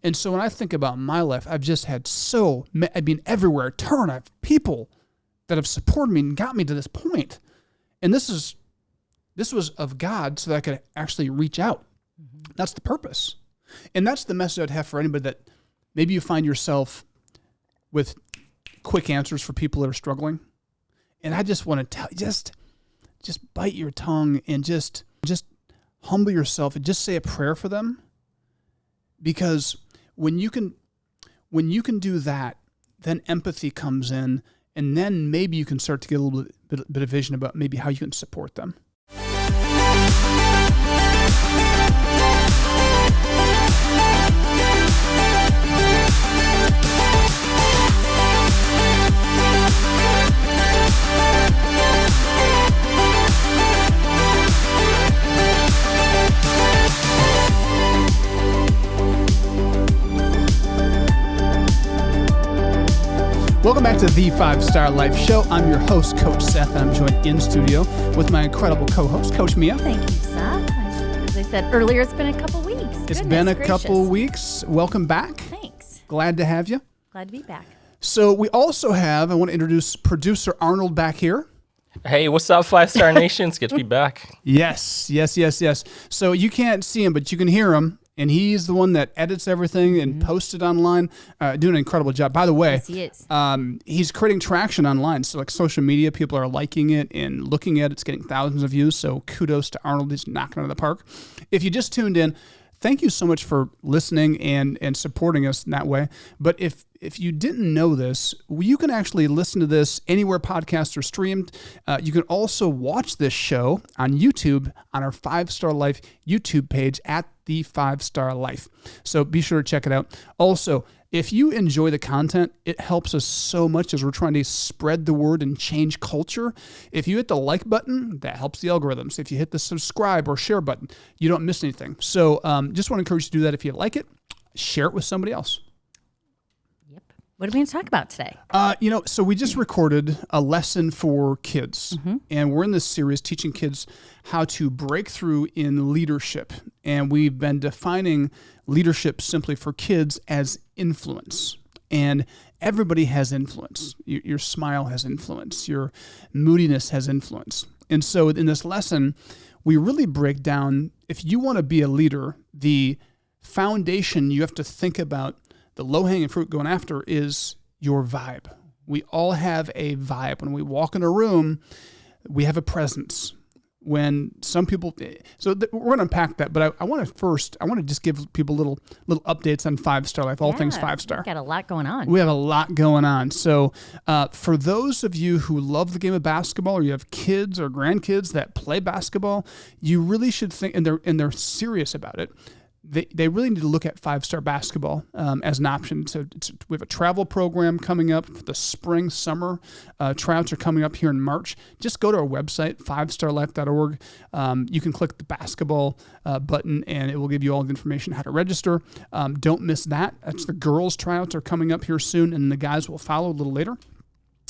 And so when I think about my life, I've just had everywhere I turn, I have people that have supported me and got me to this point. And this was of God so that I could actually reach out. Mm-hmm. That's the purpose. And that's the message I'd have for anybody that maybe you find yourself with quick answers for people that are struggling. And I just want to tell you, just bite your tongue and just humble yourself and just say a prayer for them. Because when you can do that, then empathy comes in, and then maybe you can start to get a little bit of vision about maybe how you can support them. Welcome back to the 5-Star Life Show. I'm your host, Coach Seth, and I'm joined in studio with my incredible co-host, Coach Mia. Thank you, Seth. As I said earlier, it's been a couple weeks. It's been a couple weeks. Welcome back. Thanks. Glad to have you. Glad to be back. So we also have, I want to introduce producer Arnold back here. Hey, what's up, 5-Star Nation? It's good to be back. Yes. So you can't see him, but you can hear him. And he's the one that edits everything and posts it online, doing an incredible job. By the way, yes, he is. He's creating traction online. So like social media, people are liking it and looking at it. It's getting thousands of views. So kudos to Arnold. He's knocking it out of the park. If you just tuned in, thank you so much for listening and supporting us in that way. But if you didn't know this, you can actually listen to this anywhere podcasts are streamed. You can also watch this show on YouTube on our 5-Star Life YouTube page at the 5-Star Life. So be sure to check it out. Also, if you enjoy the content, it helps us so much as we're trying to spread the word and change culture. If you hit the like button, that helps the algorithms. If you hit the subscribe or share button, you don't miss anything. So just want to encourage you to do that. If you like it, share it with somebody else. Yep. What are we going to talk about today? So we just recorded a lesson for kids, and we're in this series teaching kids how to break through in leadership. And we've been defining leadership simply for kids as influence. And everybody has influence. Your smile has influence. Your moodiness has influence. And so in this lesson, we really break down, if you want to be a leader, the foundation you have to think about, the low-hanging fruit going after is your vibe. We all have a vibe. When we walk in a room, we have a presence. When some people, we're going to unpack that, but I want to just give people little updates on 5-Star Life, all things 5-Star. We've got a lot going on. We have a lot going on. So for those of you who love the game of basketball, or you have kids or grandkids that play basketball, you really should think, and they're serious about it. They really need to look at 5-Star basketball as an option. So we have a travel program coming up for the spring, summer. Tryouts are coming up here in March. Just go to our website, 5starlife.org. You can click the basketball button, and it will give you all the information how to register. Don't miss that. That's the girls' tryouts are coming up here soon, and the guys will follow a little later.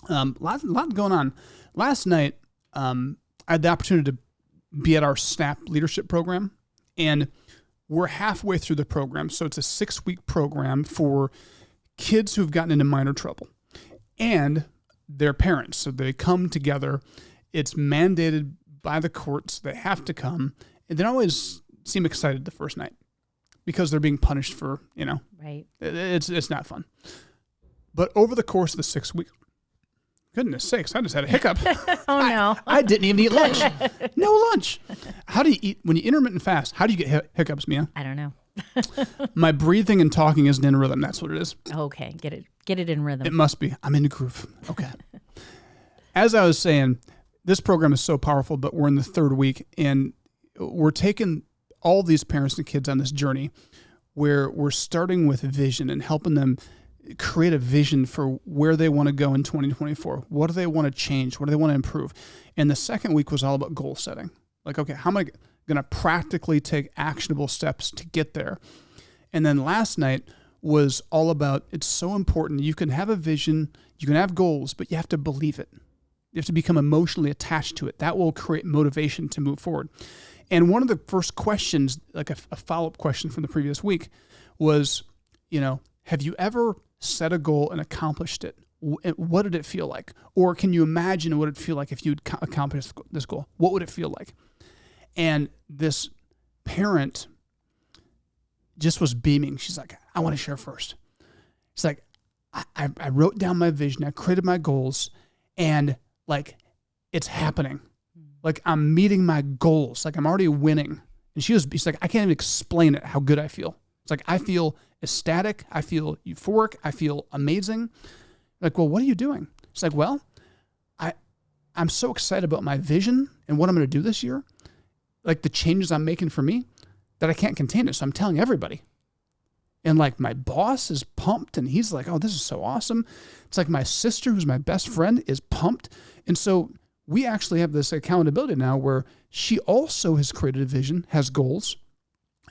Lot going on. Last night, I had the opportunity to be at our SNAP leadership program, and we're halfway through the program, so it's a 6-week program for kids who've gotten into minor trouble and their parents. So they come together. It's mandated by the courts. They have to come. And they don't always seem excited the first night because they're being punished for, Right. It's not fun. But over the course of the 6 weeks, goodness sakes, I just had a hiccup. Oh, no. I didn't even eat lunch. No lunch. How do you eat, when you intermittent fast, how do you get hiccups, Mia? I don't know. My breathing and talking isn't in rhythm. That's what it is. Okay, get it in rhythm. It must be. I'm in the groove. Okay. As I was saying, this program is so powerful, but we're in the 3rd week, and we're taking all these parents and kids on this journey where we're starting with vision and helping them create a vision for where they want to go in 2024. What do they want to change? What do they want to improve? And the 2nd week was all about goal setting. Like, okay, how am I going to practically take actionable steps to get there? And then last night was all about, it's so important. You can have a vision, you can have goals, but you have to believe it. You have to become emotionally attached to it. That will create motivation to move forward. And one of the first questions, like a follow-up question from the previous week, was, have you ever set a goal and accomplished it? What did it feel like? Or can you imagine what it'd feel like if you'd accomplished this goal? What would it feel like? And this parent just was beaming. She's like, I want to share first. She's like, I wrote down my vision. I created my goals, and like, it's happening. Like, I'm meeting my goals. Like, I'm already winning. And she's like, I can't even explain it, how good I feel. It's like, I feel ecstatic. I feel euphoric. I feel amazing. Like, well, what are you doing? It's like, well, I'm so excited about my vision and what I'm going to do this year, like the changes I'm making for me, that I can't contain it. So I'm telling everybody. And like, my boss is pumped, and he's like, oh, this is so awesome. It's like my sister, who's my best friend, is pumped. And so we actually have this accountability now where she also has created a vision, has goals,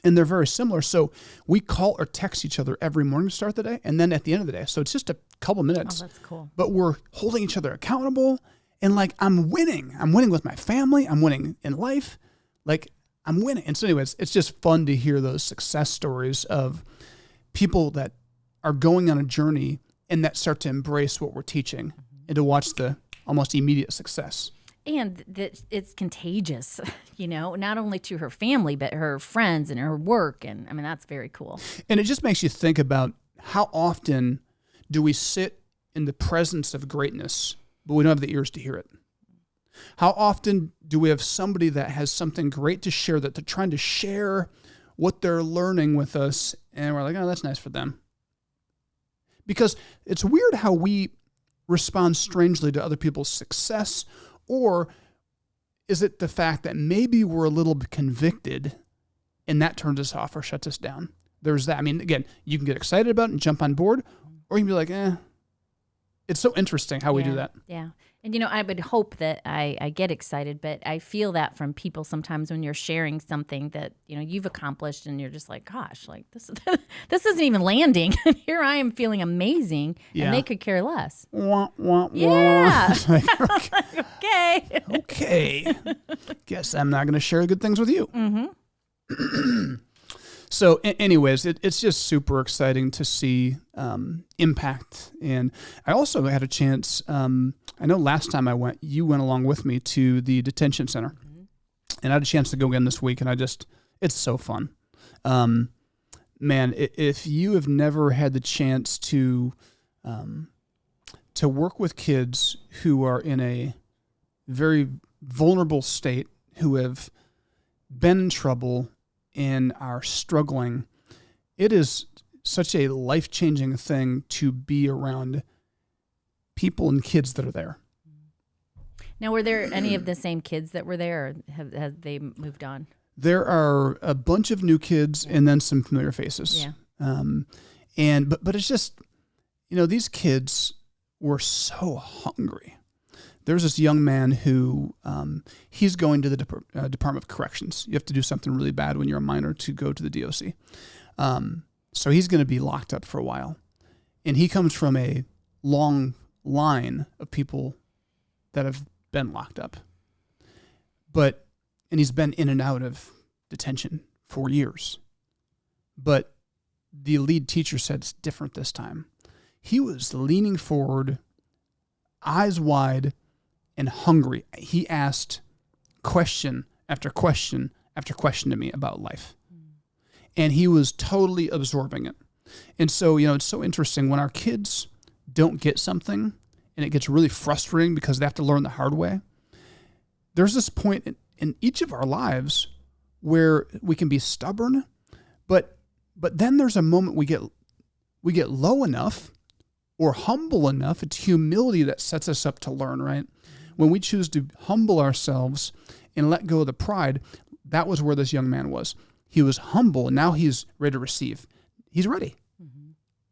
and they're very similar. So we call or text each other every morning to start the day, and then at the end of the day. So it's just a couple minutes. Oh, that's cool. But we're holding each other accountable, and like, I'm winning. I'm winning with my family. I'm winning in life. Like, I'm winning. And so anyways, it's just fun to hear those success stories of people that are going on a journey and that start to embrace what we're teaching and to watch the almost immediate success. And that it's contagious, not only to her family, but her friends and her work. And I mean, that's very cool. And it just makes you think about how often do we sit in the presence of greatness, but we don't have the ears to hear it. How often do we have somebody that has something great to share, that they're trying to share what they're learning with us, and we're like, oh, that's nice for them. Because it's weird how we respond strangely to other people's success, or is it the fact that maybe we're a little bit convicted and that turns us off or shuts us down? There's that. I mean, again, you can get excited about it and jump on board, or you can be like, It's so interesting how we do that. Yeah. And, I would hope that I get excited, but I feel that from people sometimes when you're sharing something that, you've accomplished, and you're just like, gosh, like this isn't even landing. Here I am feeling amazing, and they could care less. Wah, wah, yeah. Wah. Like, okay. Okay. Guess I'm not going to share good things with you. Mm-hmm. So anyways, it's just super exciting to see impact. And I also had a chance, I know last time I went, you went along with me to the detention center. Mm-hmm. And I had a chance to go again this week, and it's so fun. Man, if you have never had the chance to work with kids who are in a very vulnerable state, who have been in trouble and are struggling, it is such a life-changing thing to be around people and kids that are there. Now, were there any of the same kids that were there, or have they moved on? There are a bunch of new kids and then some familiar faces. Yeah. But it's just, these kids were so hungry. There's this young man who he's going to the Department of Corrections. You have to do something really bad when you're a minor to go to the DOC. So he's going to be locked up for a while. And he comes from a long line of people that have been locked up. And he's been in and out of detention for years. But the lead teacher said it's different this time. He was leaning forward, eyes wide, and hungry. He asked question after question after question to me about life. And he was totally absorbing it. And so, it's so interesting when our kids don't get something and it gets really frustrating because they have to learn the hard way. There's this point in each of our lives where we can be stubborn, but then there's a moment we get low enough or humble enough. It's humility that sets us up to learn, right? When we choose to humble ourselves and let go of the pride, that was where this young man was. He was humble, and now he's ready to receive. He's ready,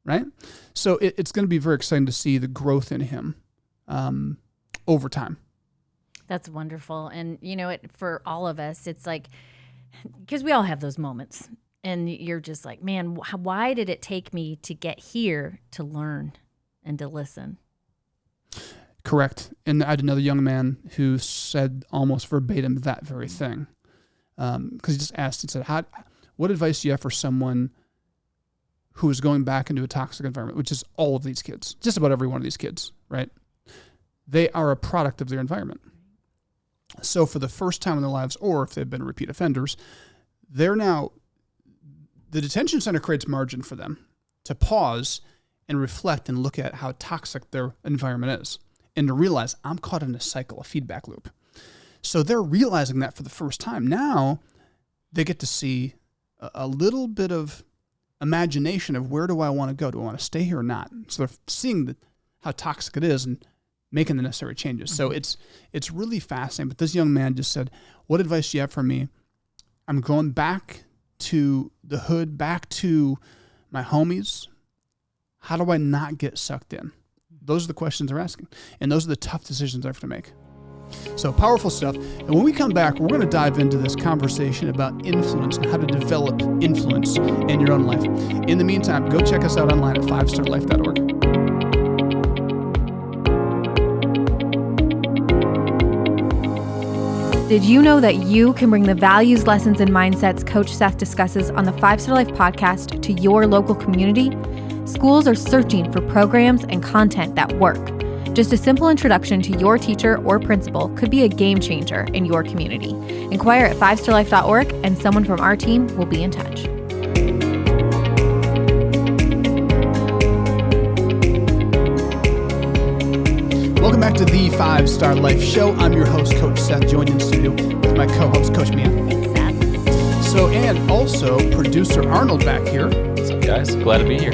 right? So it's going to be very exciting to see the growth in him over time. That's wonderful. And, for all of us, it's like, because we all have those moments, and you're just like, man, why did it take me to get here to learn and to listen? Correct. And I had another young man who said almost verbatim that very thing. Because he just asked and said, what advice do you have for someone who is going back into a toxic environment, which is all of these kids, just about every one of these kids, right? They are a product of their environment. So for the first time in their lives, or if they've been repeat offenders, the detention center creates margin for them to pause and reflect and look at how toxic their environment is and to realize I'm caught in a cycle, a feedback loop. So they're realizing that for the first time. Now they get to see a little bit of imagination of where do I want to go? Do I want to stay here or not? So they're seeing how toxic it is and making the necessary changes. So it's really fascinating. But this young man just said, what advice do you have for me? I'm going back to the hood, back to my homies. How do I not get sucked in? Those are the questions they're asking. And those are the tough decisions I have to make. So powerful stuff. And when we come back, we're going to dive into this conversation about influence and how to develop influence in your own life. In the meantime, go check us out online at 5starlife.org. Did you know that you can bring the values, lessons, and mindsets Coach Seth discusses on the 5 Star Life podcast to your local community? Schools are searching for programs and content that work. Just a simple introduction to your teacher or principal could be a game changer in your community. Inquire at 5starlife.org and someone from our team will be in touch. Welcome back to the 5 Star Life Show. I'm your host, Coach Seth, joined in studio with my co-host, Coach Mia. Thanks, Seth. So, and also producer Arnold back here. What's up, guys? Glad to be here.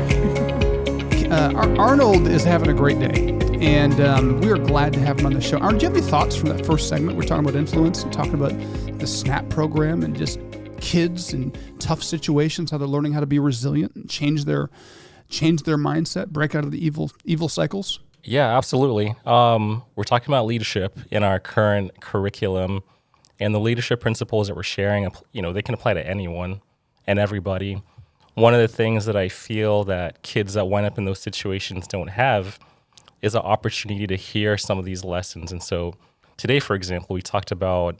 Arnold is having a great day, and we are glad to have him on the show. Arnold, do you have any thoughts from that first segment? We're talking about influence and talking about the SNAP program and just kids in tough situations, how they're learning how to be resilient and change their mindset, break out of the evil cycles. Yeah, absolutely. We're talking about leadership in our current curriculum, and the leadership principles that we're sharing, they can apply to anyone and everybody. One of the things that I feel that kids that wind up in those situations don't have is an opportunity to hear some of these lessons. And so today, for example, we talked about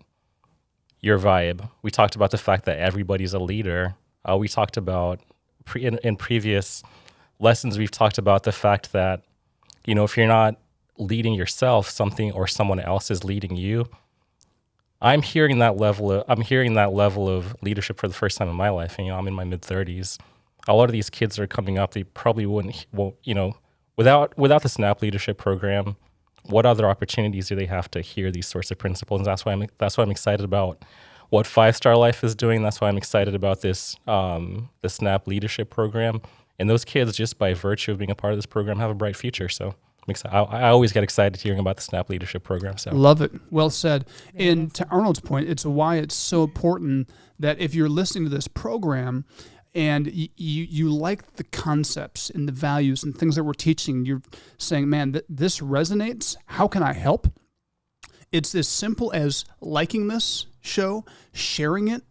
your vibe. We talked about the fact that everybody's a leader. We talked about, in previous lessons, we've talked about the fact that, if you're not leading yourself, something or someone else is leading you. I'm hearing that level of leadership for the first time in my life. And, I'm in my mid-30s. A lot of these kids that are coming up, they probably won't, without the SNAP leadership program, what other opportunities do they have to hear these sorts of principles? And that's why I'm excited about what 5 Star Life is doing. That's why I'm excited about this the SNAP leadership program. And those kids, just by virtue of being a part of this program, have a bright future. So I always get excited hearing about the SNAP leadership program. So love it. Well said. And to Arnold's point, it's why it's so important that if you're listening to this program and you like the concepts and the values and things that we're teaching, you're saying, man, this resonates. How can I help? It's as simple as liking this show, sharing it,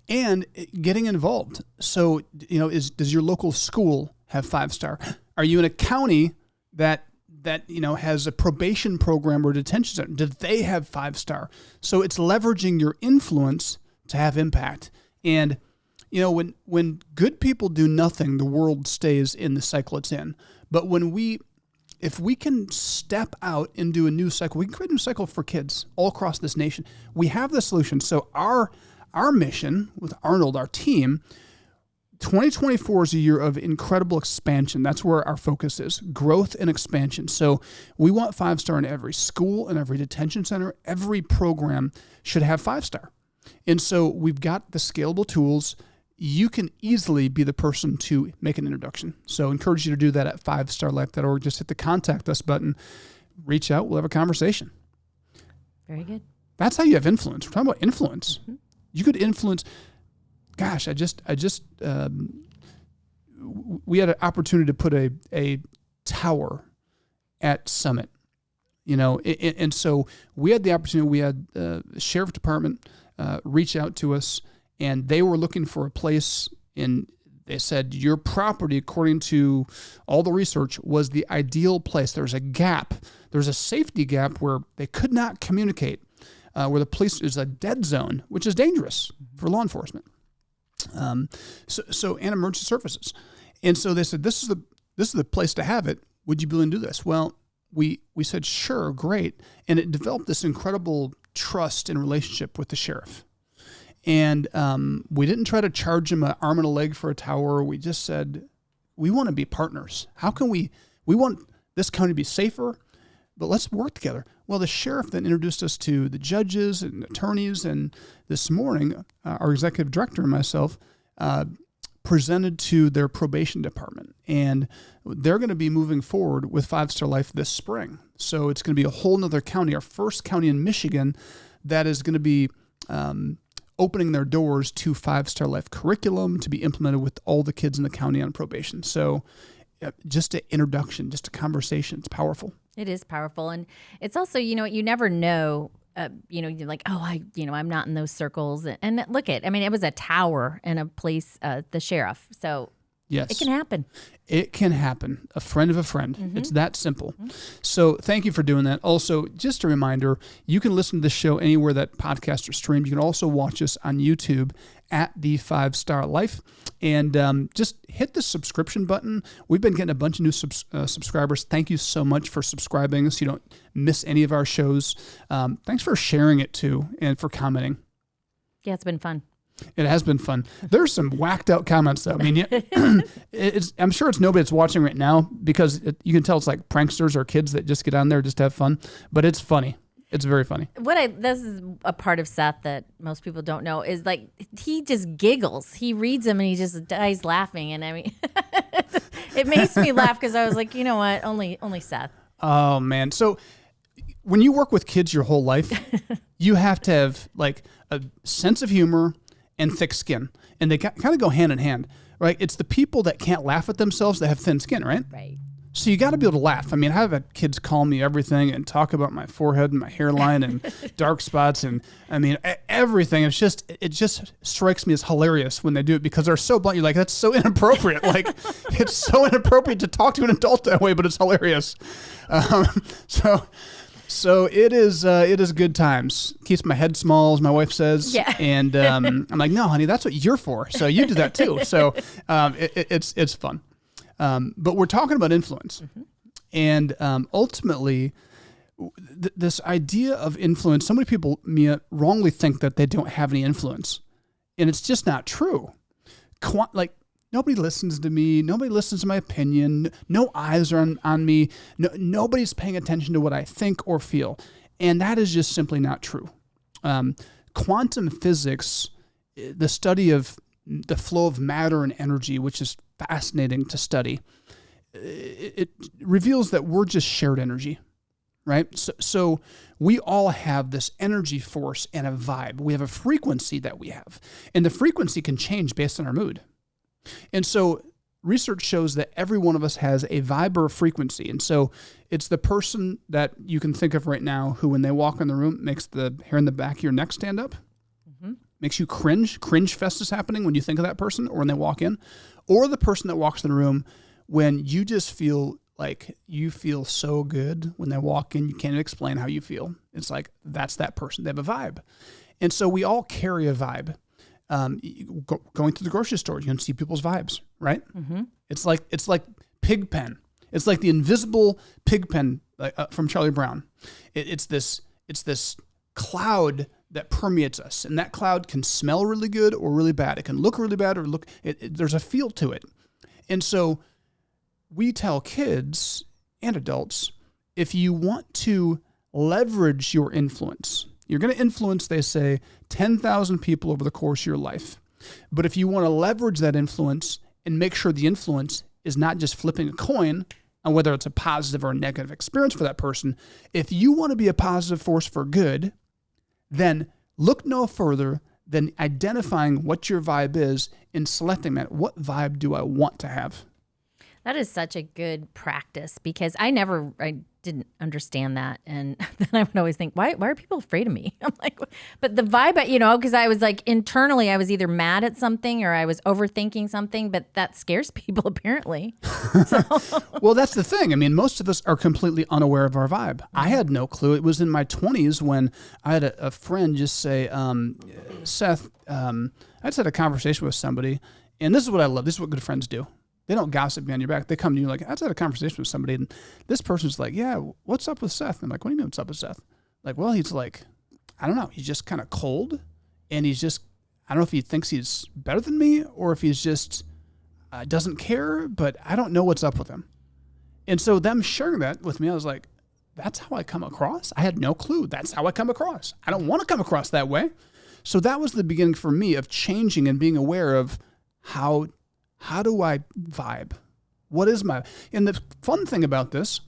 and getting involved. So, does your local school have 5 star? Are you in a county that has a probation program or detention center? Do they have 5 star? So it's leveraging your influence to have impact. And, when good people do nothing, the world stays in the cycle it's in. But if we can step out into a new cycle, we can create a new cycle for kids all across this nation. We have the solution. So our mission with Arnold, our team, 2024 is a year of incredible expansion. That's where our focus is, growth and expansion. So we want 5 star in every school and every detention center. Every program should have 5 star. And so we've got the scalable tools. You can easily be the person to make an introduction. So I encourage you to do that at 5starlife.org. Just hit the contact us button, reach out, we'll have a conversation. Very good. That's how you have influence. We're talking about influence. Mm-hmm. You could influence. Gosh, we had an opportunity to put a tower at Summit, and so we had the opportunity. We had the sheriff department reach out to us, and they were looking for a place. And they said your property, according to all the research, was the ideal place. There's a gap. There's a safety gap where they could not communicate. Where the police is a dead zone, which is dangerous for law enforcement. And emergency services. And so they said, this is the place to have it. Would you be willing to do this? Well, we said, sure, great. And it developed this incredible trust and relationship with the sheriff. And we didn't try to charge him an arm and a leg for a tower. We just said, we want to be partners. How can we want this county to be safer, but let's work together. Well, the sheriff then introduced us to the judges and attorneys. And this morning, our executive director and myself presented to their probation department. And they're going to be moving forward with 5-Star Life this spring. So it's going to be a whole nother county, our first county in Michigan that is going to be opening their doors to 5-Star Life curriculum to be implemented with all the kids in the county on probation. So just an introduction, just a conversation. It's powerful. It is powerful. And it's also, you never know, you're like, I'm not in those circles. And look it was a tower in a place, the sheriff. So yes, it can happen. It can happen. A friend of a friend. Mm-hmm. It's that simple. Mm-hmm. So thank you for doing that. Also, just a reminder, you can listen to this show anywhere that podcasts are streamed. You can also watch us on YouTube at the 5-Star Life. And just hit the subscription button. We've been getting a bunch of new subscribers. Thank you so much for subscribing so you don't miss any of our shows. Thanks for sharing it too and for commenting. Yeah, it's been fun. It has been fun. There's some whacked out comments though. I mean, I'm sure it's nobody that's watching right now because you can tell it's like pranksters or kids that just get on there just to have fun. But it's funny. It's very funny. This is a part of Seth that most people don't know is like he just giggles. He reads them and he just dies laughing. And I mean, it makes me laugh because I was like, you know what? Only Seth. Oh man. So when you work with kids your whole life, you have to have like a sense of humor and thick skin, and they kind of go hand in hand, right? It's the people that can't laugh at themselves that have thin skin, right? Right. So you got to be able to laugh. I mean, I've had kids call me everything and talk about my forehead and my hairline and dark spots and I mean everything. It just strikes me as hilarious when they do it because they're so blunt. You're like, that's so inappropriate. Like it's so inappropriate to talk to an adult that way, but it's hilarious. So it is good times. Keeps my head small, as my wife says. Yeah. And I'm like, no, honey, that's what you're for. So you do that too. So it's fun. But we're talking about influence. Mm-hmm. And ultimately, this idea of influence, so many people, Mia, wrongly think that they don't have any influence. And it's just not true. Nobody listens to me. Nobody listens to my opinion. No eyes are on me. Nobody's paying attention to what I think or feel. And that is just simply not true. Quantum physics, the study of the flow of matter and energy, which is fascinating to study, it reveals that we're just shared energy, right? So we all have this energy force and a vibe. We have a frequency that we have. And the frequency can change based on our mood. And so research shows that every one of us has a vibe or a frequency. And so it's the person that you can think of right now who, when they walk in the room, makes the hair in the back of your neck stand up, makes you cringe. Cringe fest is happening when you think of that person or when they walk in. Or the person that walks in the room when you just feel like you feel so good when they walk in, you can't explain how you feel. It's like, that's that person. They have a vibe. And so we all carry a vibe. Going to the grocery store, you can see people's vibes, right? Mm-hmm. It's like Pigpen. It's like the invisible Pigpen from Charlie Brown. It's this cloud that permeates us, and that cloud can smell really good or really bad. It can look really bad or there's a feel to it. And so we tell kids and adults, if you want to leverage your influence, you're going to influence, they say, 10,000 people over the course of your life. But if you want to leverage that influence and make sure the influence is not just flipping a coin on whether it's a positive or a negative experience for that person, if you want to be a positive force for good, then look no further than identifying what your vibe is and selecting that. What vibe do I want to have? That is such a good practice because I didn't understand that. And then I would always think, why are people afraid of me? I'm like, but the vibe, because I was like, internally, I was either mad at something or I was overthinking something, but that scares people apparently. So. Well, that's the thing. I mean, most of us are completely unaware of our vibe. I had no clue. It was in my 20s when I had a friend just say, Seth, I just had a conversation with somebody, and this is what I love. This is what good friends do. They don't gossip behind your back. They come to you like, I just had a conversation with somebody, and this person's like, yeah, what's up with Seth? And I'm like, what do you mean what's up with Seth? Like, well, he's like, I don't know. He's just kind of cold, and he's just, I don't know if he thinks he's better than me or if he's just doesn't care, but I don't know what's up with him. And so them sharing that with me, I was like, that's how I come across? I had no clue. That's how I come across. I don't want to come across that way. So that was the beginning for me of changing and being aware of how do I vibe? What is my... And the fun thing about this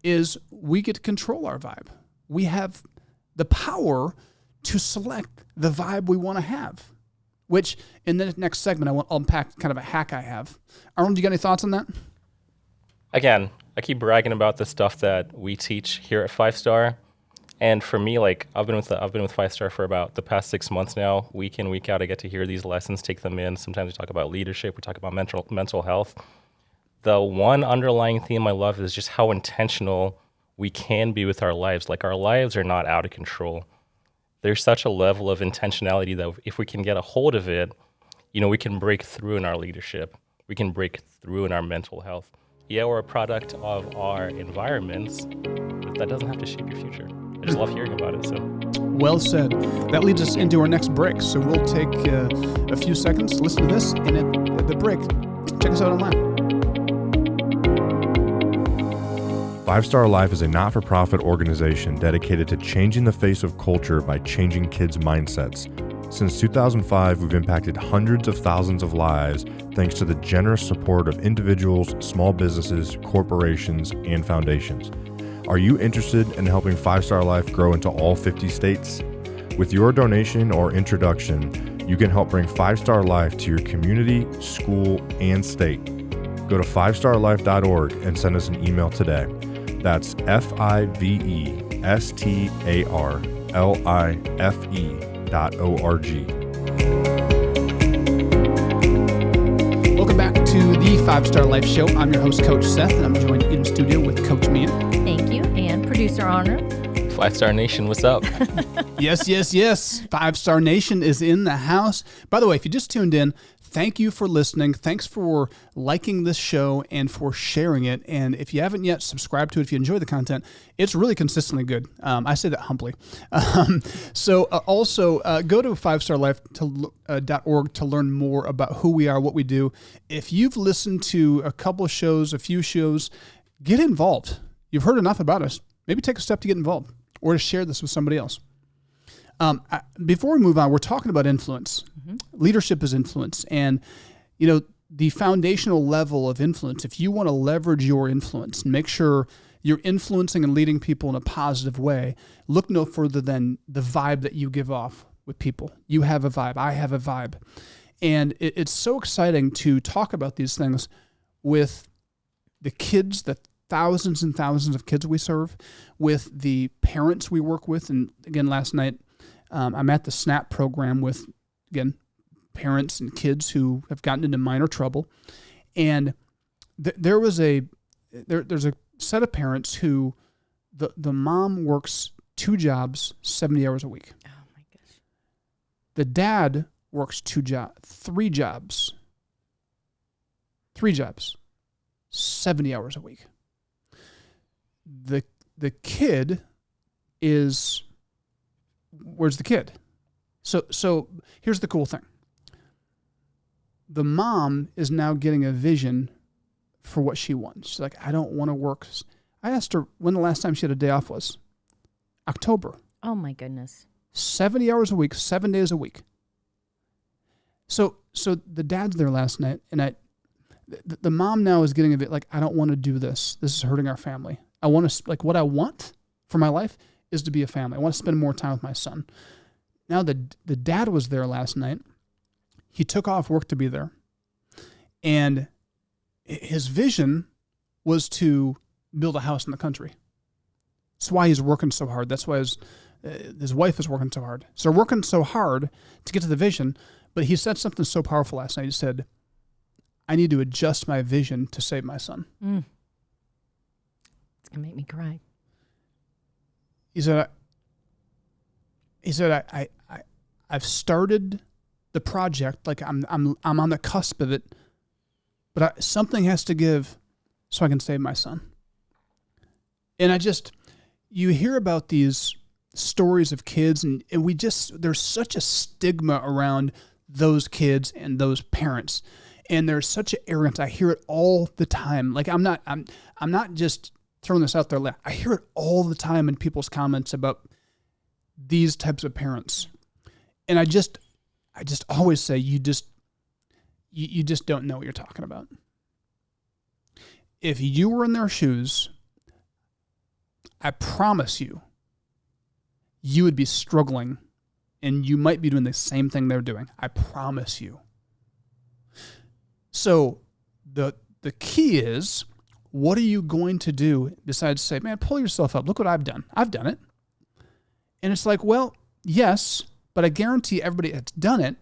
is we get to control our vibe. We have the power to select the vibe we want to have, which in the next segment, I want to unpack kind of a hack I have. Arnold, do you got any thoughts on that? Again, I keep bragging about the stuff that we teach here at 5-Star. And for me, like I've been with 5-Star for about the past 6 months now. Week in, week out, I get to hear these lessons, take them in. Sometimes we talk about leadership, we talk about mental health. The one underlying theme I love is just how intentional we can be with our lives. Like our lives are not out of control. There's such a level of intentionality that if we can get a hold of it, we can break through in our leadership. We can break through in our mental health. Yeah, we're a product of our environments, but that doesn't have to shape your future. I just love hearing about it. So, well said. That leads us into our next break. So we'll take a few seconds to listen to this, and at the break, check us out online. 5-Star Life is a not-for-profit organization dedicated to changing the face of culture by changing kids' mindsets. Since 2005, we've impacted hundreds of thousands of lives thanks to the generous support of individuals, small businesses, corporations, and foundations. Are you interested in helping 5-Star Life grow into all 50 states? With your donation or introduction, you can help bring 5-Star Life to your community, school, and state. Go to 5starlife.org and send us an email today. That's FIVESTARLIFE.org. Welcome back to the 5-Star Life Show. I'm your host, Coach Seth, and I'm joined in studio with Coach Mia. Thank you. And producer Honor. 5-Star Nation, what's up? Yes. 5-Star Nation is in the house. By the way, if you just tuned in, thank you for listening. Thanks for liking this show and for sharing it. And if you haven't yet, subscribe to it if you enjoy the content. It's really consistently good. I say that humbly. Also, go to 5starlife.org to learn more about who we are, what we do. If you've listened to a couple of shows, a few shows, get involved. You've heard enough about us. Maybe take a step to get involved or to share this with somebody else. Before we move on, we're talking about influence. Mm-hmm. Leadership is influence. And, the foundational level of influence, if you want to leverage your influence and make sure you're influencing and leading people in a positive way, look no further than the vibe that you give off with people. You have a vibe. I have a vibe. And it's so exciting to talk about these things with the kids, the thousands and thousands of kids we serve, with the parents we work with. And again, last night, I'm at the SNAP program with, again, parents and kids who have gotten into minor trouble. And there's a set of parents who the mom works 2 jobs, 70 hours a week. Oh my gosh. The dad works 3 jobs, 70 hours a week. The kid is... Where's the kid? So here's the cool thing. The mom is now getting a vision for what she wants. She's like, I don't want to work. I asked her when the last time she had a day off was. October. Oh my goodness. 70 hours a week, 7 days a week. So the dad's there last night, and the mom now is getting a bit like, I don't want to do this. This is hurting our family. I want to, what I want for my life is to be a family. I want to spend more time with my son. Now the dad was there last night. He took off work to be there. And his vision was to build a house in the country. That's why he's working so hard. That's why his wife is working so hard. So they're working so hard to get to the vision. But he said something so powerful last night. He said, I need to adjust my vision to save my son. It's going to make me cry. He said, I've started the project, like I'm on the cusp of it, but something has to give so I can save my son. And you hear about these stories of kids, and there's such a stigma around those kids and those parents. And there's such an arrogance. I hear it all the time. Like I'm not just throwing this out there. I hear it all the time in people's comments about these types of parents. And I just always say, you just don't know what you're talking about. If you were in their shoes, I promise you would be struggling, and you might be doing the same thing they're doing. I promise you. So the key is, what are you going to do besides say, man, pull yourself up. Look what I've done. I've done it. And it's like, well, yes, but I guarantee everybody that's done it,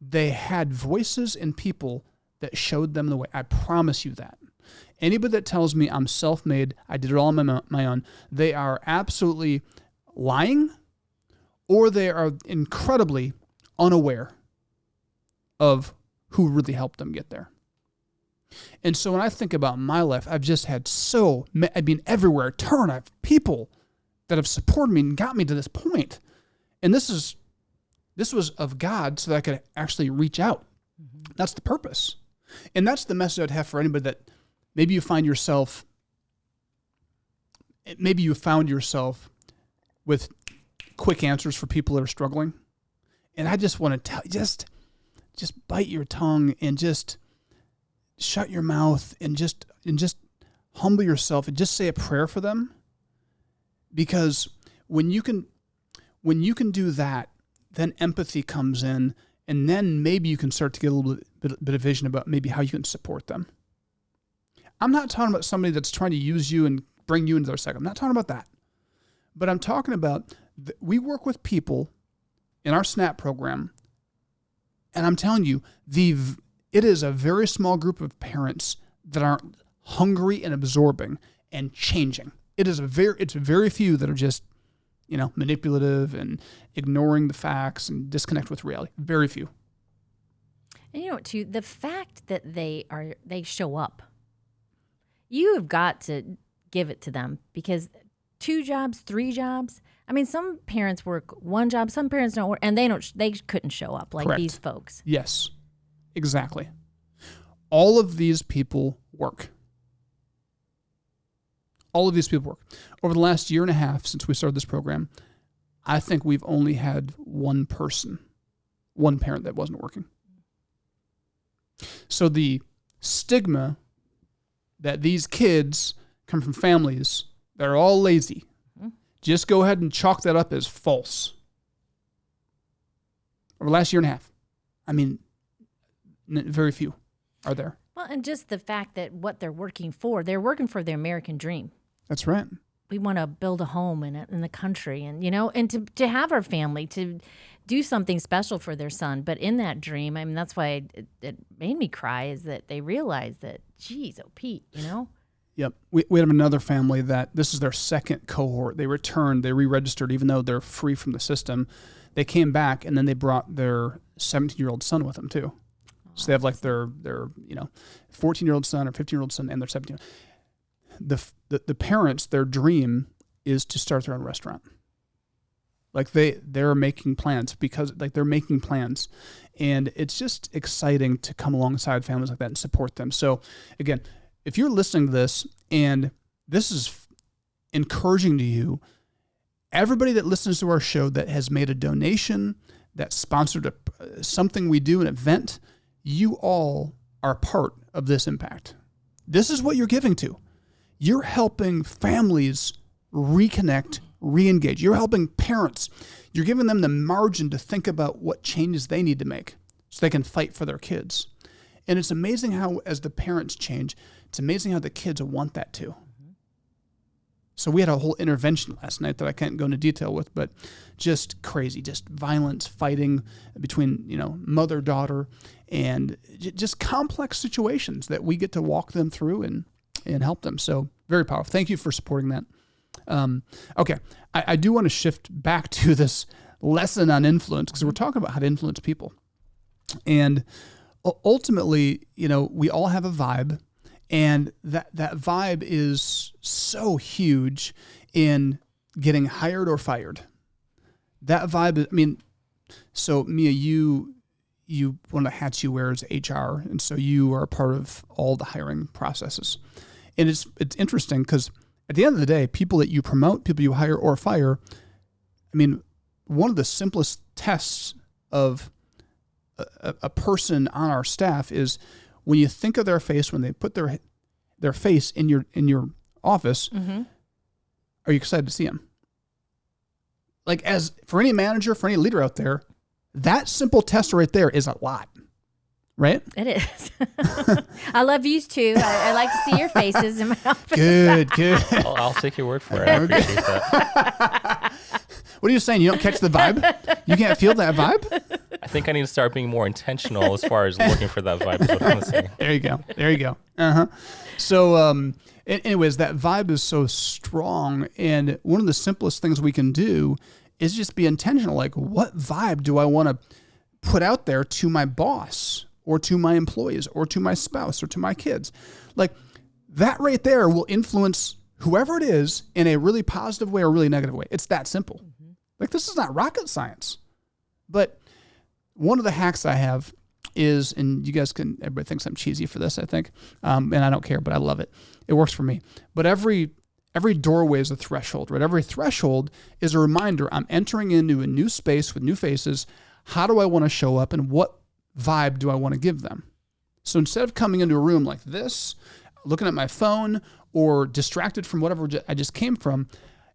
they had voices and people that showed them the way. I promise you that. Anybody that tells me I'm self-made, I did it all on my own, they are absolutely lying, or they are incredibly unaware of who really helped them get there. And so when I think about my life, I've just had everywhere I turn, I have people that have supported me and got me to this point. And this was of God so that I could actually reach out. Mm-hmm. That's the purpose. And that's the message I'd have for anybody that maybe you found yourself with quick answers for people that are struggling. And I just want to tell you, just bite your tongue and just shut your mouth and just humble yourself and just say a prayer for them. Because when you can do that, then empathy comes in, and then maybe you can start to get a little bit of vision about maybe how you can support them. I'm not talking about somebody that's trying to use you and bring you into their cycle. I'm not talking about that. But I'm talking about, we work with people in our SNAP program, and I'm telling you, it is a very small group of parents that aren't hungry and absorbing and changing. It's very few that are just, manipulative and ignoring the facts and disconnect with reality. Very few. And too, the fact that they show up, you have got to give it to them, because 2 jobs, 3 jobs. I mean, some parents work 1 job, some parents don't work, and they couldn't show up like Correct. These folks. Yes, exactly. All of these people work. All of these people work. Over the last year and a half since we started this program, I think we've only had one parent that wasn't working. So the stigma that these kids come from families that are all lazy, just go ahead and chalk that up as false. Over the last year and a half, I mean, very few are there. Well, and just the fact that what they're working for the American dream. That's right. We want to build a home in the country, and and to have our family, to do something special for their son. But in that dream, I mean, that's why it made me cry, is that they realized that, geez, oh Pete, Yep. We have another family that this is their second cohort. They returned, they re-registered, even though they're free from the system. They came back, and then they brought their 17-year-old son with them too. So they have like their 14-year-old son or 15-year-old son and their 17-year-old. The parents, their dream is to start their own restaurant. Like they're making plans and it's just exciting to come alongside families like that and support them. So again, if you're listening to this and this is encouraging to you, everybody that listens to our show that has made a donation, that sponsored something we do, an event, you all are part of this impact. This is what you're giving to. You're helping families reconnect, re-engage. You're helping parents. You're giving them the margin to think about what changes they need to make so they can fight for their kids. And it's amazing how, as the parents change, it's amazing how the kids want that too. So we had a whole intervention last night that I can't go into detail with, but just crazy, just violence, fighting between, mother, daughter, and just complex situations that we get to walk them through and help them. So very powerful. Thank you for supporting that. Okay. I do want to shift back to this lesson on influence, because we're talking about how to influence people. And ultimately, we all have a vibe, and that vibe is so huge in getting hired or fired. That vibe, so Mia, you one of the hats you wear is HR, and so you are a part of all the hiring processes. And it's interesting because at the end of the day, people that you promote, people you hire or fire, one of the simplest tests of a person on our staff is when you think of their face, when they put their face in your office, are you excited to see them? Like, as for any manager, for any leader out there, that simple test right there is a lot, right? It is. I love you too. I like to see your faces in my office. Good. I'll take your word for it. I appreciate that. What are you saying? You don't catch the vibe? You can't feel that vibe? I think I need to start being more intentional as far as looking for that vibe. Is what I'm going to say. There you go. So, anyways, that vibe is so strong, and one of the simplest things we can do is just be intentional. Like, what vibe do I want to put out there to my boss or to my employees or to my spouse or to my kids? Like, that right there will influence whoever it is in a really positive way or really negative way. It's that simple. Like, this is not rocket science. But one of the hacks I have is, and you guys everybody thinks I'm cheesy for this, I think, and I don't care, but I love it. It works for me. But every doorway is a threshold, right? Every threshold is a reminder I'm entering into a new space with new faces. How do I want to show up, and what vibe do I want to give them? So instead of coming into a room like this, looking at my phone or distracted from whatever I just came from,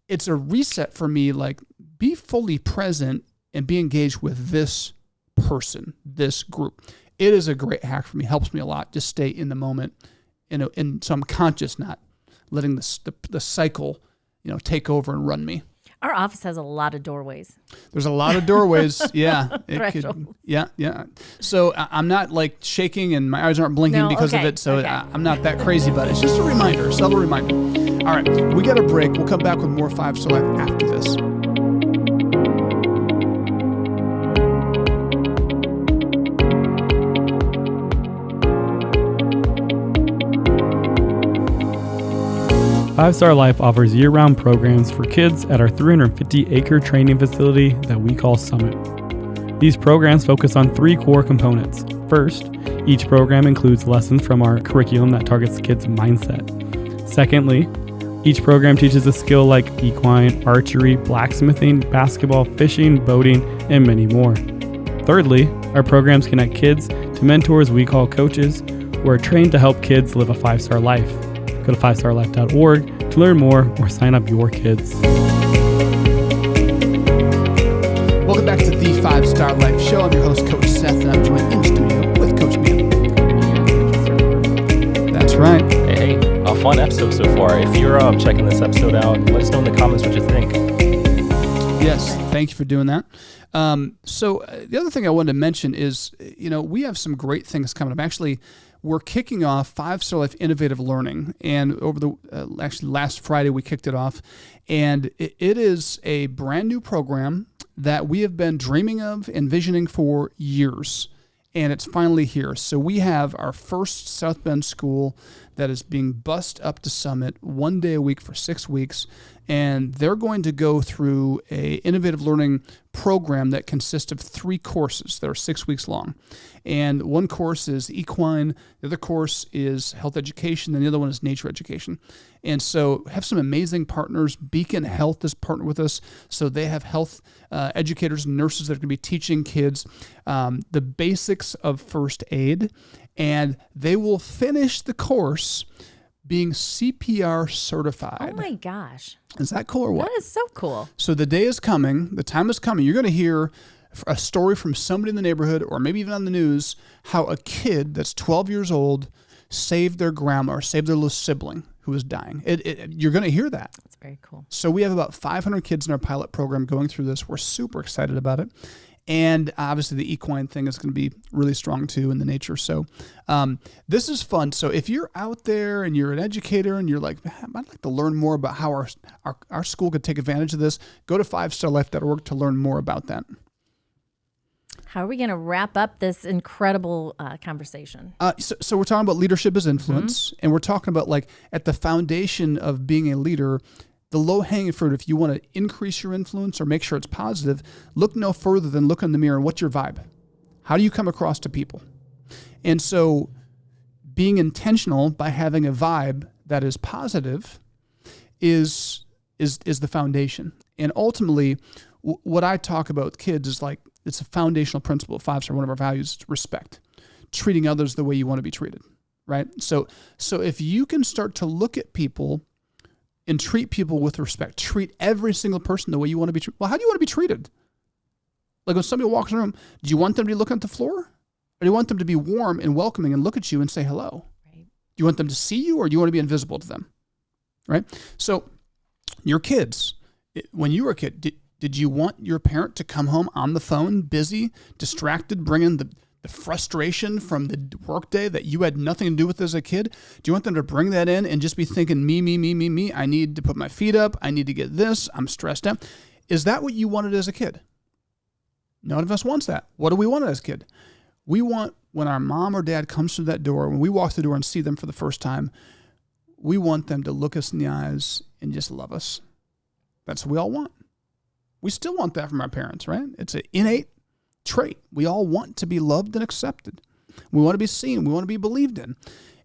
it's a reset for me. Like, be fully present and be engaged with this person, this group. It is a great hack for me. Helps me a lot. Just stay in the moment, and so I'm conscious, not letting the cycle, take over and run me. Our office has a lot of doorways. There's a lot of doorways. Yeah. Threshold. Yeah. So I'm not like shaking and my eyes aren't blinking because of it. So I'm not that crazy, but it's just a reminder, subtle reminder. All right. We got a break. We'll come back with more 5-Star Life after this. Five-Star Life offers year-round programs for kids at our 350-acre training facility that we call Summit. These programs focus on 3 core components. First, each program includes lessons from our curriculum that targets kids' mindset. Secondly, each program teaches a skill like equine, archery, blacksmithing, basketball, fishing, boating, and many more. Thirdly, our programs connect kids to mentors we call coaches, who are trained to help kids live a 5-star life. Go to 5starlife.org to learn more or sign up your kids. Welcome back to the 5-Star Life Show. I'm your host, Coach Seth, and I'm joined in studio with Coach Mia. That's right. Hey, a fun episode so far. If you're checking this episode out, let us know in the comments what you think. Yes, thank you for doing that. So the other thing I wanted to mention is, we have some great things coming up. Actually, we're kicking off 5-Star Life Innovative Learning, and over the actually last Friday we kicked it off, and it is a brand new program that we have been dreaming of, envisioning for years, and it's finally here. So we have our first South Bend school that is being bused up to Summit 1 day a week for 6 weeks, and they're going to go through a innovative learning program that consists of 3 courses that are 6 weeks long. And one course is equine, the other course is health education, and the other one is nature education. And so have some amazing partners. Beacon Health is partnered with us, so they have health educators and nurses that are going to be teaching kids the basics of first aid, and they will finish the course being CPR certified. Oh my gosh. Is that cool or what? That is so cool. So the day is coming, the time is coming. You're going to hear a story from somebody in the neighborhood or maybe even on the news how a kid that's 12 years old saved their grandma or saved their little sibling who was dying. You're going to hear that. That's very cool. So we have about 500 kids in our pilot program going through this. We're super excited about it. And obviously the equine thing is going to be really strong too in the nature. So this is fun. So if you're out there and you're an educator and you're like, I'd like to learn more about how our school could take advantage of this, go to 5starlife.org to learn more about that. How are we going to wrap up this incredible conversation? So we're talking about leadership as influence, and we're talking about like at the foundation of being a leader, the low-hanging fruit, if you want to increase your influence or make sure it's positive, look no further than look in the mirror and what's your vibe? How do you come across to people? And so being intentional by having a vibe that is positive is the foundation. And ultimately, what I talk about with kids is like, it's a foundational principle of 5-star. One of our values is respect, treating others the way you want to be treated, right? So if you can start to look at people and treat people with respect, treat every single person the way you want to be treated. Well, how do you want to be treated? Like when somebody walks in the room, do you want them to be looking at the floor? Or do you want them to be warm and welcoming and look at you and say hello? Right. Do you want them to see you, or do you want to be invisible to them? Right? So your kids, when you were a kid, did you want your parent to come home on the phone, busy, distracted, bringing the frustration from the workday that you had nothing to do with as a kid? Do you want them to bring that in and just be thinking, me, I need to put my feet up, I need to get this, I'm stressed out? Is that what you wanted as a kid? None of us wants that. What do we want as a kid? We want, when our mom or dad comes through that door, when we walk through the door and see them for the first time, we want them to look us in the eyes and just love us. That's what we all want. We still want that from our parents, right? It's an innate trait. We all want to be loved and accepted. We want to be seen. We want to be believed in.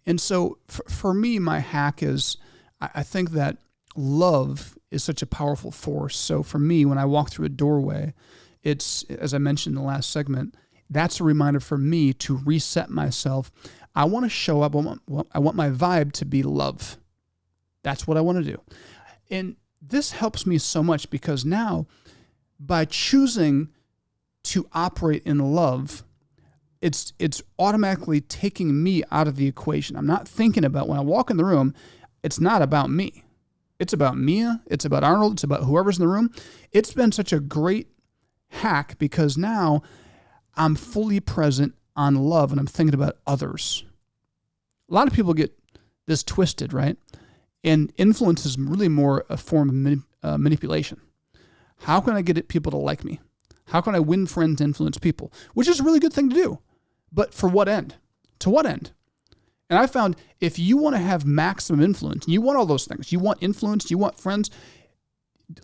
And so for me, my hack is, I think that love is such a powerful force. So for me, when I walk through a doorway, it's, as I mentioned in the last segment, that's a reminder for me to reset myself. I want to show up. I want my vibe to be love. That's what I want to do. And this helps me so much because now, by choosing to operate in love, it's automatically taking me out of the equation. I'm not thinking about, when I walk in the room, it's not about me. It's about Mia. It's about Arnold. It's about whoever's in the room. It's been such a great hack because now I'm fully present on love and I'm thinking about others. A lot of people get this twisted, right? And influence is really more a form of manipulation. How can I get people to like me? How can I win friends, influence people? Which is a really good thing to do. But for what end? To what end? And I found if you want to have maximum influence, you want all those things. You want influence, you want friends.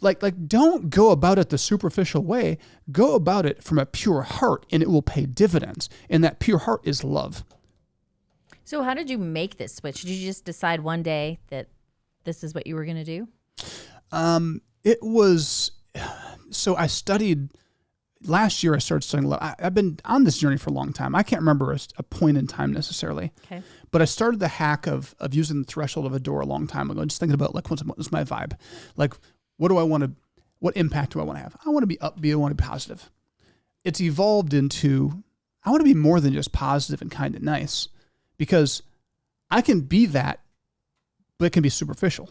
Like don't go about it the superficial way. Go about it from a pure heart, and it will pay dividends. And that pure heart is love. So how did you make this switch? Did you just decide one day that this is what you were going to do? It was, so I studied, last year I started studying a lot. I've been on this journey for a long time. I can't remember a point in time necessarily. Okay. But I started the hack of using the threshold of a door a long time ago, just thinking about like, what's my vibe? Like, what impact do I want to have? I want to be upbeat, I want to be positive. It's evolved into, I want to be more than just positive and kind and nice, because I can be that, but it can be superficial.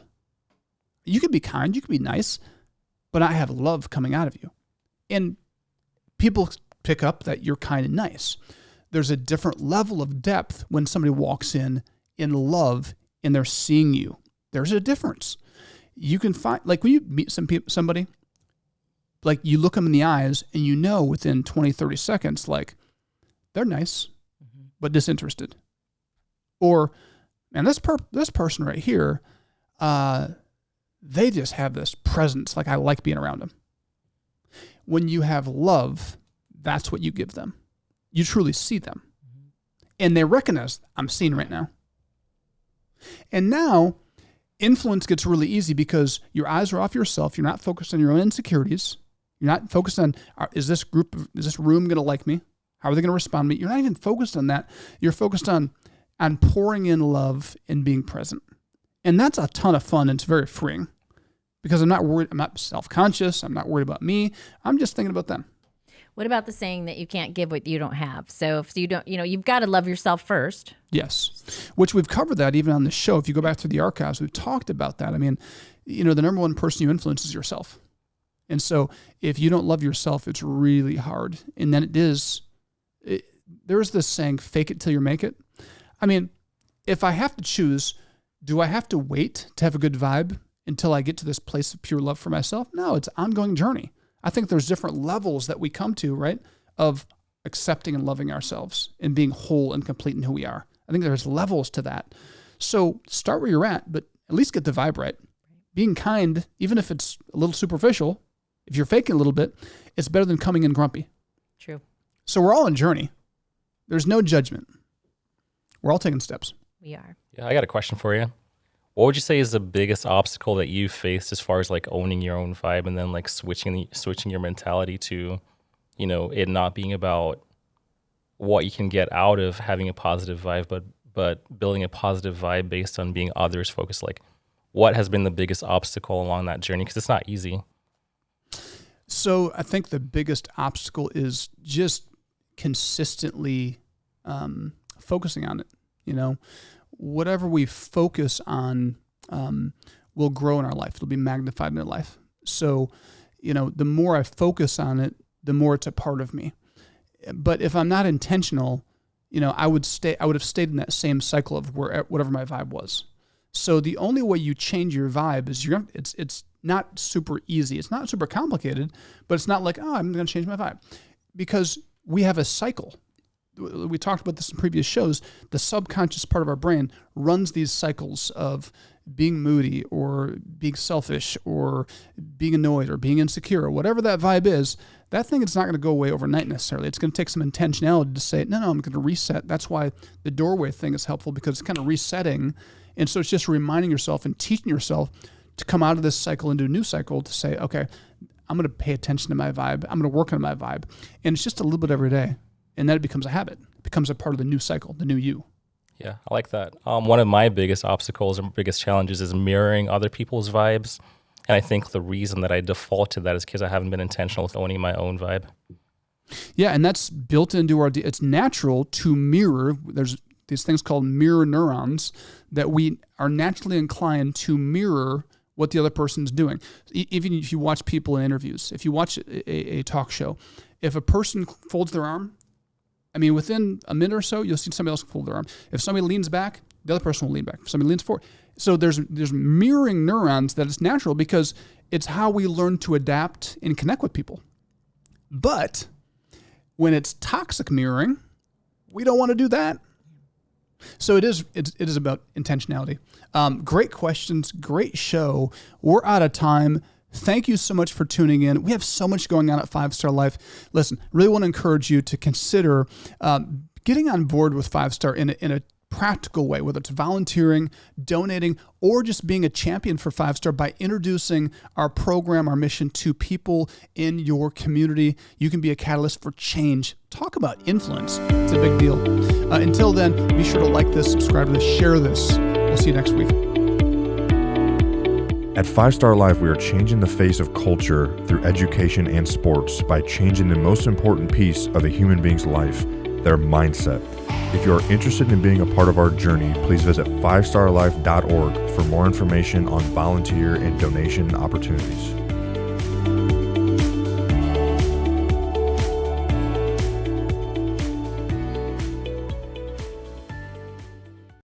You can be kind, you can be nice, but I have love coming out of you. And people pick up that you're kind and nice. There's a different level of depth when somebody walks in love and they're seeing you. There's a difference. You can find, like when you meet somebody, like you look them in the eyes and you know within 20, 30 seconds, like they're nice, but disinterested. Or, man, this person right here, they just have this presence. Like I like being around them. When you have love, that's what you give them. You truly see them. And they recognize, I'm seen right now. And now, influence gets really easy because your eyes are off yourself. You're not focused on your own insecurities. You're not focused on, is this room going to like me? How are they going to respond to me? You're not even focused on that. You're focused on pouring in love and being present. And that's a ton of fun, and it's very freeing because I'm not worried. I'm not self-conscious. I'm not worried about me. I'm just thinking about them. What about the saying that you can't give what you don't have? So if you don't, you've got to love yourself first. Yes, which we've covered that even on the show. If you go back to the archives, we've talked about that. I mean, the number one person you influence is yourself. And so if you don't love yourself, it's really hard. And then there's this saying, fake it till you make it. I mean, if I have to choose, do I have to wait to have a good vibe until I get to this place of pure love for myself? No, it's an ongoing journey. I think there's different levels that we come to, right, of accepting and loving ourselves and being whole and complete in who we are. I think there's levels to that. So start where you're at, but at least get the vibe right. Being kind, even if it's a little superficial, if you're faking a little bit, it's better than coming in grumpy. True. So we're all on a journey. There's no judgment. We're all taking steps. We are. Yeah, I got a question for you. What would you say is the biggest obstacle that you faced as far as like owning your own vibe and then like switching your mentality to, it not being about what you can get out of having a positive vibe, but building a positive vibe based on being others focused? Like, what has been the biggest obstacle along that journey? Because it's not easy. So I think the biggest obstacle is just consistently focusing on it. Whatever we focus on will grow in our life. It'll be magnified in our life. So, the more I focus on it, the more it's a part of me. But if I'm not intentional, I would have stayed in that same cycle of whatever my vibe was. So the only way you change your vibe is it's not super easy. It's not super complicated, but it's not like, I'm going to change my vibe, because we have a cycle. We talked about this in previous shows. The subconscious part of our brain runs these cycles of being moody or being selfish or being annoyed or being insecure or whatever that vibe is. That thing is not going to go away overnight necessarily. It's going to take some intentionality to say, no, I'm going to reset. That's why the doorway thing is helpful, because it's kind of resetting. And so it's just reminding yourself and teaching yourself to come out of this cycle into a new cycle, to say, okay, I'm going to pay attention to my vibe. I'm going to work on my vibe. And it's just a little bit every day. And then it becomes a habit. It becomes a part of the new cycle, the new you. Yeah, I like that. One of my biggest obstacles and biggest challenges is mirroring other people's vibes. And I think the reason that I default to that is because I haven't been intentional with owning my own vibe. Yeah, and that's built into it's natural to mirror. There's these things called mirror neurons that we are naturally inclined to mirror what the other person's doing. Even if you watch people in interviews, if you watch a talk show, if a person folds their arm, within a minute or so, you'll see somebody else fold their arm. If somebody leans back, the other person will lean back. If somebody leans forward. So there's mirroring neurons that is natural, because it's how we learn to adapt and connect with people. But when it's toxic mirroring, we don't want to do that. So it is about intentionality. Great questions, great show. We're out of time. Thank you so much for tuning in. We have so much going on at 5 Star Life. Listen, really want to encourage you to consider getting on board with 5 Star in a practical way, whether it's volunteering, donating, or just being a champion for 5 Star by introducing our program, our mission to people in your community. You can be a catalyst for change. Talk about influence. It's a big deal. Until then, be sure to like this, subscribe to this, share this. We'll see you next week. At 5 Star Life, we are changing the face of culture through education and sports by changing the most important piece of a human being's life, their mindset. If you are interested in being a part of our journey, please visit 5starlife.org for more information on volunteer and donation opportunities.